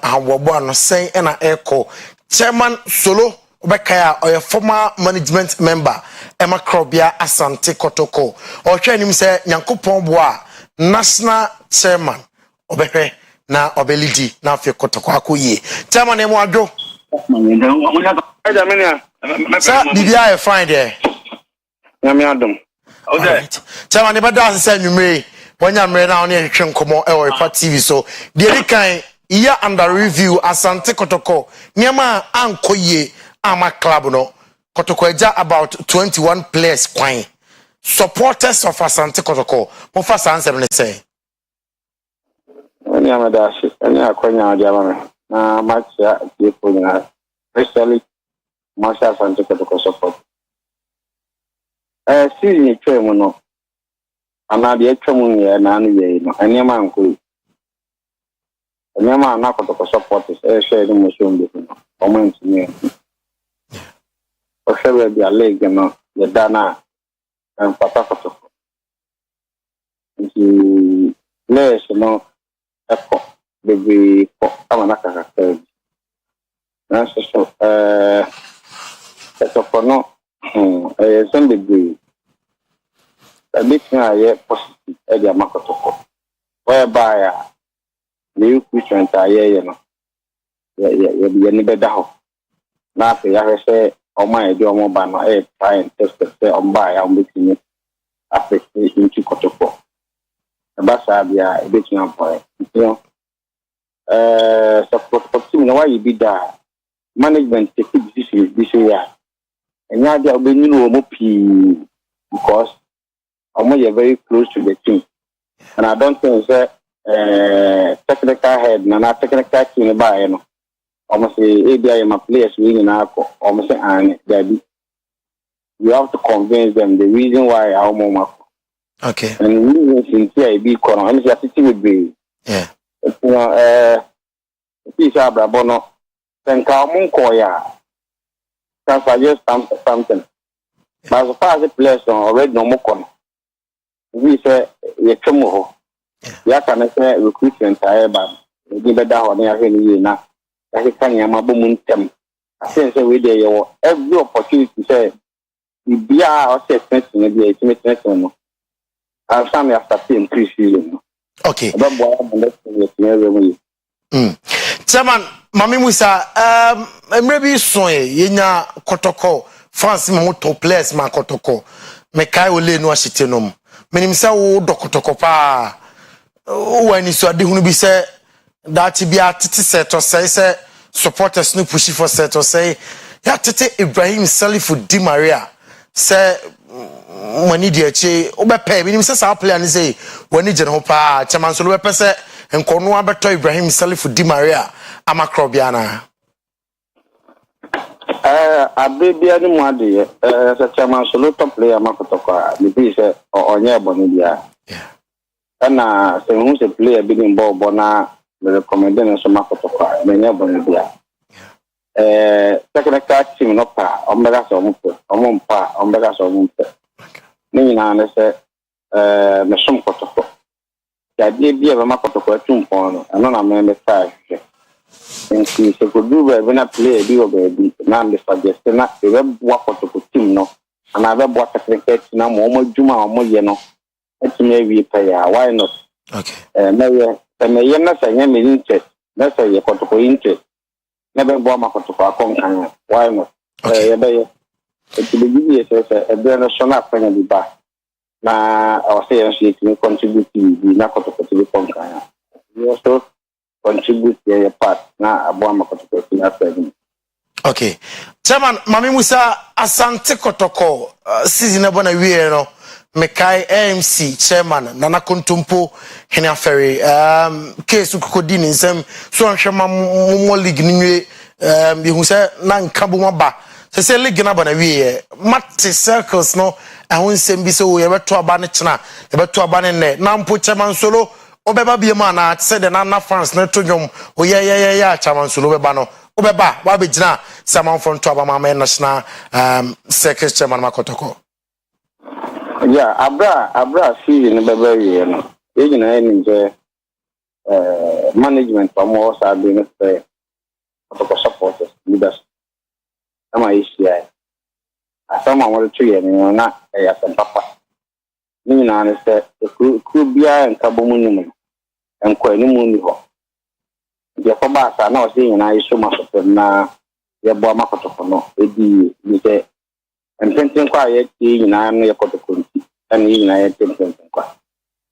awogbo no sen na eko chairman solo obekaya oye former management member ema krobia Asante Kotoko o hwe nim se Nyankopon boa national chairman obehwe na obelidi na afie Kotoko akoye chairman emo adwo sa bibia e fine there nyame adom okay chairman eba da se nwumre wonya mre na one hwehwe nkomo e Oyerepa TV so de kan year under review Asante Kotoko nyama ankoye ama club no Kotoko eja about 21 players kwan supporters of Asante Kotoko mo fa sansem ne say Any amadashi, any akonya diamame. Na match ya people na especially Marshall Asante Kotoko support. See ni twemu no. Ana de twemu ye na anu ye no. Anyama anko. Anyama na Kotoko support share ni mo show mbe no. Comment ni. O share be a leg no. Ye dana and papa Kotoko. Nti players no Eko, baby, amanaka kakari. Nasa so, Kotoko no, some baby. A bit na positive, Edia Makotoko. Whereby, the Christian aye, no. Ye nibedaho. Na pe ya say, o my do mo ba no try and test say on buy am between affect into Kotoko. Basa bia ebetun ampo you know support team na why you be that management take decisions this year and ya dia obenu no mo pi because omo you very close to the team and I don't think say technical head na technical team ba you know omo say ABI my players we na ko omo say and you have to convince them the reason why omo okay. And we sincere be corner. I'm just sitting with me. Yeah. You know, Asabre Bono. Then come koya. Can suggest something. But as far as the players already no more corner. We say we come. Ya can say recruitment ba. We be da ho na ya ni na. Ya kan ya mabo muntem. I say we dey every opportunity say we be our sense ni be estimate no. I'm sorry after seeing 3 seasons. Okay. Chairman, Mami Musa, maybe so yenya Kotoko, France mo top players ma Kotoko. Me kai ole no ashitenom. Menim se wo do Kotoko pa. O ani so ade hunu bi se that bia tete set or say supporters no push for set or say ya tete Ibrahim Salifu Di Maria say money di eche obepe binim se sa player ni say wani je no pa chairman so obepe se enkono abeto Ibrahim Salifu Di Maria amakrobia na abebia ni mu ade se chairman so top player makotoko ni bi se onye boni bia na se hu se player bi ni ball na me recommend na so makotoko me nye boni bia technical team no pa omega so omega so mu ni na ne se me som Kotoko ya die bia be makotoko atumpon no na me me fa nti se ko du be na play bi o be na me suggest na e be bo Kotoko team no na be bo technical team na mo djuma mo ye no etime wi pa ya why not okay me ye na sa nya me interest na sa ye Kotoko interest na be bo makotoko akon why not ye be it will give you a better shona fanya biba na our say to contribute to na Kotoko to the you also contribute your part na aboma Kotoko to na okay chairman Mami Musa Asante Kotoko season abona wie no mekai AMC chairman Nana Kontumpo Hena Ferry case ukodi ni nsem so anhwema mo league ni bi hu se na nkabu maba se league na bana wie mate circles no ehun sem bi se wo ye beto aba ne chena ye beto aba ne na mpo chairman solo obeba bi ma na said the nana fans na to nwom oya chairman so obeba no obeba wa be gina Simon from Asabre Maame national secretary chairman makotoko. Yeah, abra see in bebe ye no e gina enje management for more are being for supporters leaders ama isia asama wale tuye ni na ya papa ni na ne se ku bia nkabo mu nyum enko ni mu ni ho je ko ba sa na o se na iso maso na ye bo makoto no edi ni se ententen kwa ye ti nyina no ye kotoko nti ani nyina ye tenten kwa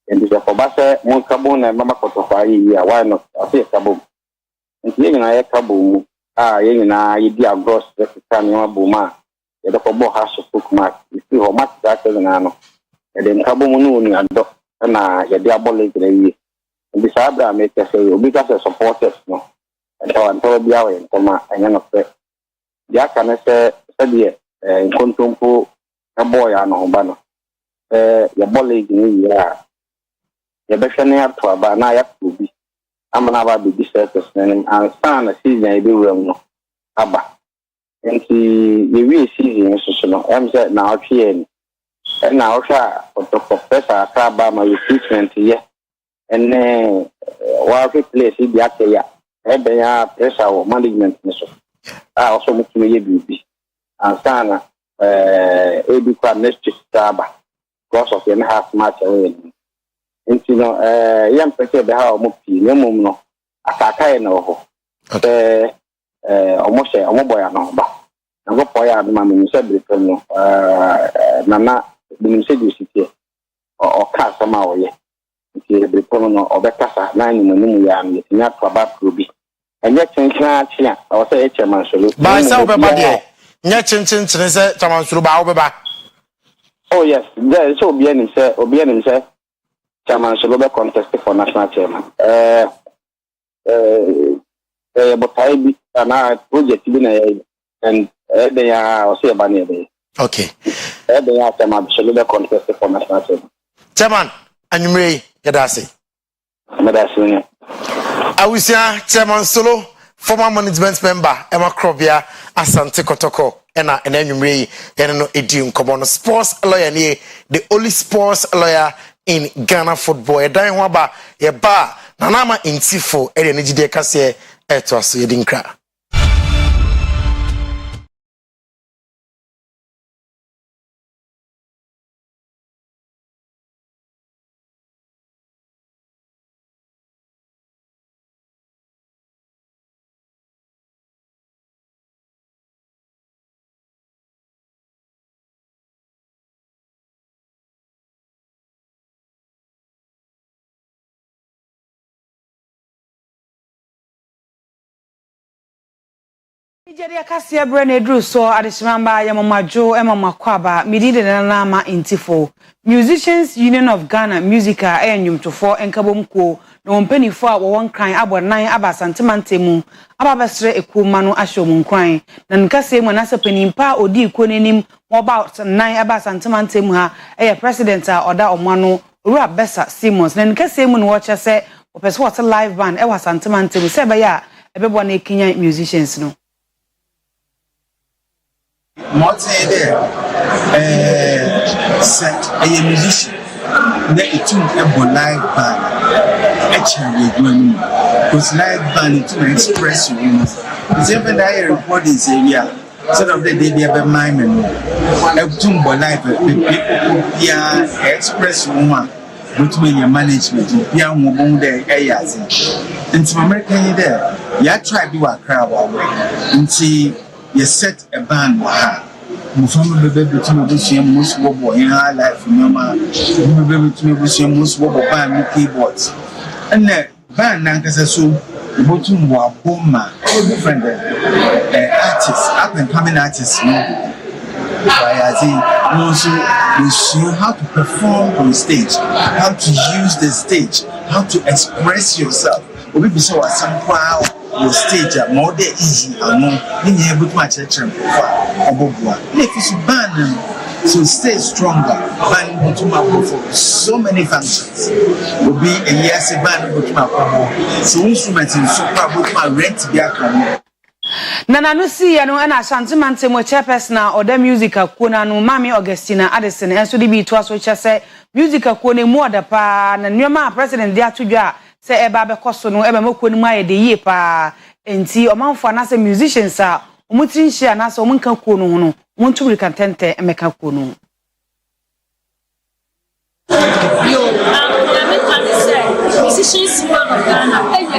endi je ko ba se mu nkabo na mama kotoko ayi ya why not ase kabo nti ye nyina ye kabo mu ye nyina ye di agros se ka ni abo ma ye ko bo ha so ma isi ho ma ta te na no ede nkabo mu no ni ado na ye di abole gre yi ndi Asabre make say obi ka supporters no and bia we ntoma anya no fe ya kana se de nkontompo na boy ano ba no ya bole gre ya ya be hwene ato aba na ya obi amana ba bi service na and stand season e be wem no aba enti ye wi season so no am say na otwe ni na osha professor Asabre ma recruitment ye ene wa place bi akaya ebe ya pressure or management so also mutumi ye bibi ansana ebi kwa next Asabre because of the half match away enti no yam pese be ha omo pi ne mum no akaka na ho omo she omo boya no ba na go poya ma me se bre no nana bi se di sitie o ka sama oye nti bre no obekasa na ni mu ya mi nya to ba probi enye chenchen achia o se chairman solo ba sa obeba de nya chenchen se chairman solo ba obeba. Oh yes, there so obi anim say chairman solo be contest for national chairman but I be na project bi na and they are o se ba na be okay they are chairman solo be contest for national chairman chairman anyumre yadase medasuni awusia chairman solo former management member Emma Krobia Asante Kotoko ena enanyumre yi ene no edi nkomo no sports lawyer ni the only sports lawyer in Ghana football edan ho ba ye ba nanama intifo ere ne gide kase eto aso ye dinkra. Nigeria kasia brene dru so adishimamba ya mamajo makwaba midide na nama intifo Musicians Union of Ghana Musica enyumtofo enkabomko no mpenifo a won kran abonan abasantemantemu ababesre ekuma no ahyomu kran na nkase mu na sepanimpa odi ikonenim about 9 abasantemantemu ha president a oda omano Ru Besa Simons na nkase mu no woche se opese what live band wasantemantemu se be ya ebebo na Kenya musicians no Martin there, set a musician. Then it took a live band. Actually, because live band to express you. It's even that I report this area. Sort of the day they have a mime and a tumbo live. People express woman between your management, young woman there, areas. And some American there, you try to do a crowd and see. You set a band Mufama bebe between the most wobble in our life, Mama, bebe between the most wobble band keyboards. And the band Nankasa so the bottom were bomber, different artists, up and coming artists. Also, you see how to perform on stage, how to use the stage, how to express yourself. We be so some crowd. The stage more easy and no able to match a champion. If you ban them, So stay stronger. Band Butuma for so many functions. Will be a yes, a band Butuma. So instruments in super Butuma rent Biaka. Nana no see ya no na Asante Mante mo chairperson na oda musical kuo no Mami Augustina Addison enso de bi to aso cha se musical kuo ne mu oda pa na nyoma president de atodwa se eba be koso no eba makuo no ma ye de yie pa enti omanfo na se musicians a omutiri nhia na se omunka kuo no ho no montumri kantente emeka kuo no musicians in Ghana, and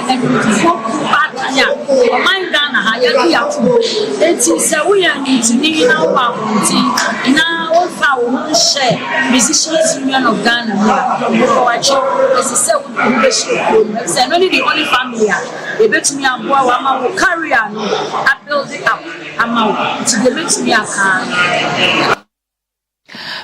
Ghana, it is a we are need to be now in our power share musicians union of Ghana. As I said, only the only family. They bet me a boy, will carry on, I build it up, I'm to the let me a car.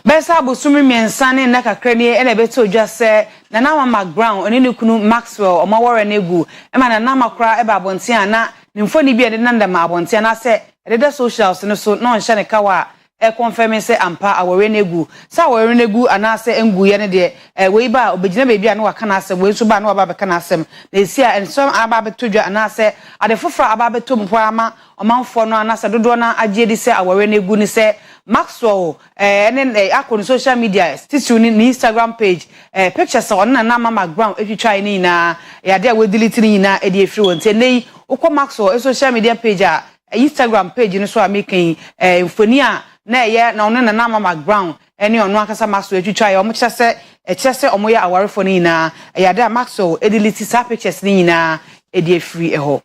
Besa busumi miensane na kakrani ene beto dwa se na na McBrown oni ne kunu Maxwell omawore negu e ma na na makra e ba abontia na nimfoni bi e de nanda ma abontia na se e de socials no so no nhye ne kawa e confirm se ampa awore negu sa awore negu ana se engu ye ne de we ba obegina bebi ana waka na asem we so ba na ba na asem na esia ensom aba beto dwa ana se ade foforo aba beto mpo ama omanfo no ana se dodo na agye di se awore negu ni se Maxwell akon social media still ni Instagram page pictures on na McBrown etwitwa ni na ya de we delete ni na e de efiri won te nei ukọ Maxwell social media page Instagram page no so amaking mfoni a na ye na ono na McBrown ene ono akasa Maxwell etwitwa ya omo kyese omo ya awarefo ni na ya de Maxwell e delete sa pictures ni na e de efiri eho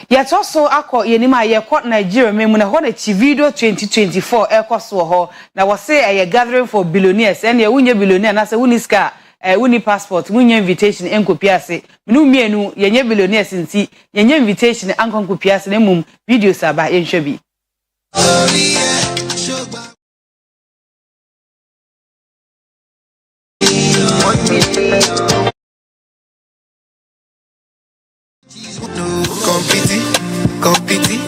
Yet also akọ yenima ye kwa Nigeria memu na ho na chi video 2024 ekoso ho na wo say a gathering for billionaires and ye wunye billionaire na say wuniska wuni passport wunye invitation enkopiase menu mienu yenye billionaires nti yenye invitation ankonkopiase na mum videos aba yenhwe bi Compete.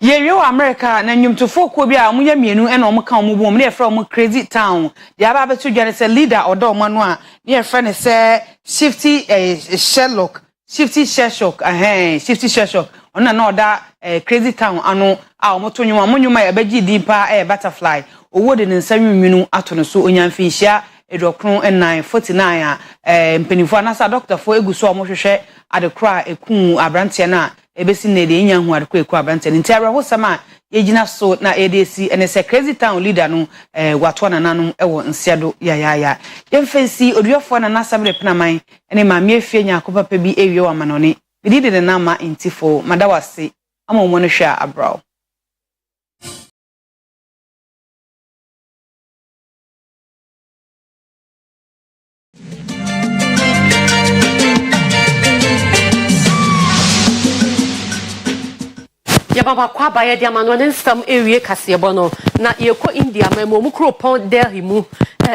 Yerio America na nyumtofo ko bia omunya mienu ena omka omubom na efra omu crazy town dia ba betu dwane se leader odo omano a na efra ne se shifty Sherlock ona na oda crazy town ano a omoto nyuma ya bagi dipa butterfly owo de ne nsawiminu ato no so onyamfinhia edokron 949 a mpenifo anasa doctor fo eguso omohwehwe adekra ekun abrante na ebesi ne de nya hu adekra ekun abrante nti awrehosama yegina so na ADC ene se crazy town leader no wato na nanom ewo nsiado ya yemfensi Oduefour na Asabre Maame ene Maame Efie nya akopapa bi ewie wa manone bidide de na ma intifo madawase ama omo no hwa abraw Yababa kwa baye dia manu ne nsam ewie kasebo no na yeko India memo mu kropon Delhi mu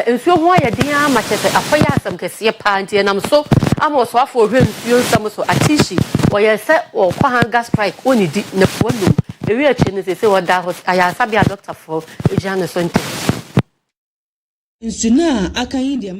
nsuo ho aye dia ma chese afaya asam kese pa ntie nam so ama so afo hwe nsuo nsam so atishi oye se o kwa hanga strike oni di na ponum ewie achi ne se woda ho aya Asabe doctor for ejane so nte nsuna aka India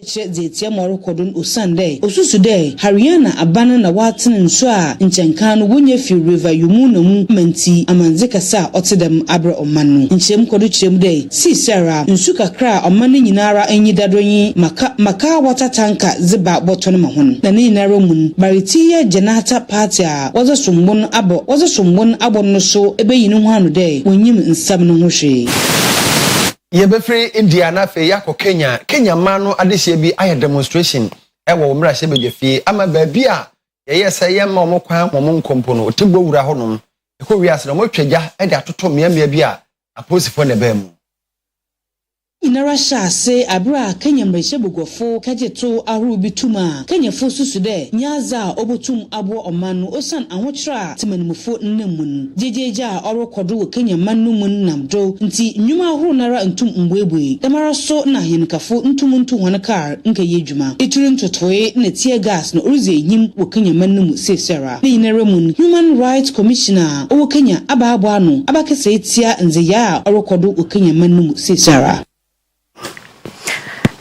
Che tia moro kodun usande osusu de Hariana abana na watene nso a nchenkan no wonya fi river yumu na mu manti amanze kasa otedem abre omanu nchem kodu chrem de si sara nsu kakra omanu nyinara anyi dadoyi maka water tanker ziba boton mahun na ni naro mun baritiye janata party a waza sumbon abon no so ebeyi no hanu de wonyim nsam no ho hwe Yebefree Indiana fe yako Kenya mano adehye bi aye demonstration ewo mra hye bedwefie ama baabi a ye sey ma omo kwan mo nkompo no otigbo wura honom ekọ wiase no mo twagya e de atoto miamia bi a aposifo ne ba mu Inara sha se abra Kenya mreshe bugofo kajeto ahuru bituma Kenya fo susu de nyaza obotum abo omanu osan ahotra timanimufo nnamun jejeja orokodo Kenya manu mun namdo nti nyuma ahuru nara ntum mbwebwe damara so na henkafo ntum hone car nka yedwuma ituru ntotoe na tear gas na oruze enyim wo Kenya manu mu sesera ni inara mun Human Rights Commissioner o Kenya abaabo ano abakese etia nzeya orokodo Kenya manu mu sesera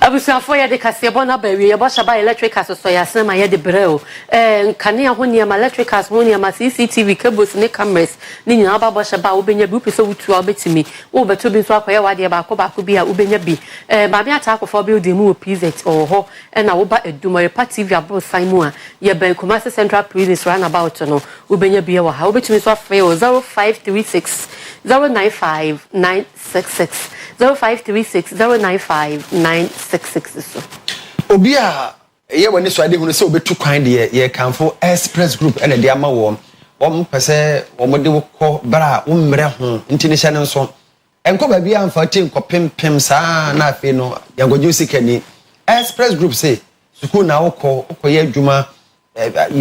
Abusuafo ya de kasebo na bawie ya bosha ba electric asoso ya sema ya de breo kane ahoni ya electric asmoni ya CCTV cables ne cameras ni nyina ba bosha ba obenya bi pese wutu obetimi wo beto bi so akoya wade ba ko bi a obenya bi ba bi ata akofo building mu PZ oho na wo ba Oyerepa TV abo saimu a ya ben Kumasi Central Police roundabout no obenya bi wa ha obetimi so afa 0536 095 966 0536 095 966 so. Obia ye woni so ade hunu se obetu kwan de ye kanfo express group ene de ama wo pese wo de wo bra wo mmre ho ntini hye ne so enko ba bia amfa ti enko pempem saa na afi no yagoju sikani express group say suku na wo ye adwuma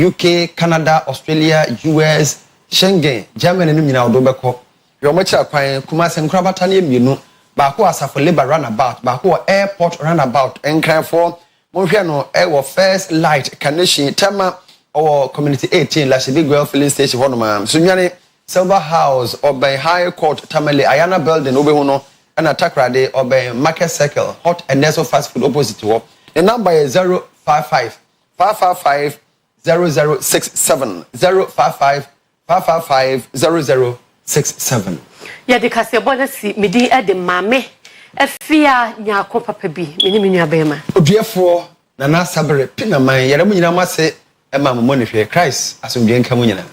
UK Canada Australia US Schengen Germany nim nyina wo do beko yo mo kira kwan Kumasi nkrabata na emienu ba ko asafo labor runabout ba ko airport runabout enkran for mo hwe no e first light connection tema or community 18 la Big Well filling station for no man so nyane Silver House or by High Court Tamale Ayana building obehu no na takrade or by Market Circle Hot and Nestle fast food opposite to the number is 055 555 0067 055 555 0067 ya de kasebo na si medi e de mame afia nyako papa bi meni nua bema Oduefour na Asabre pina man yere mu nyina mase e ma mo ne hwe Christ asomdwe nka mu nyina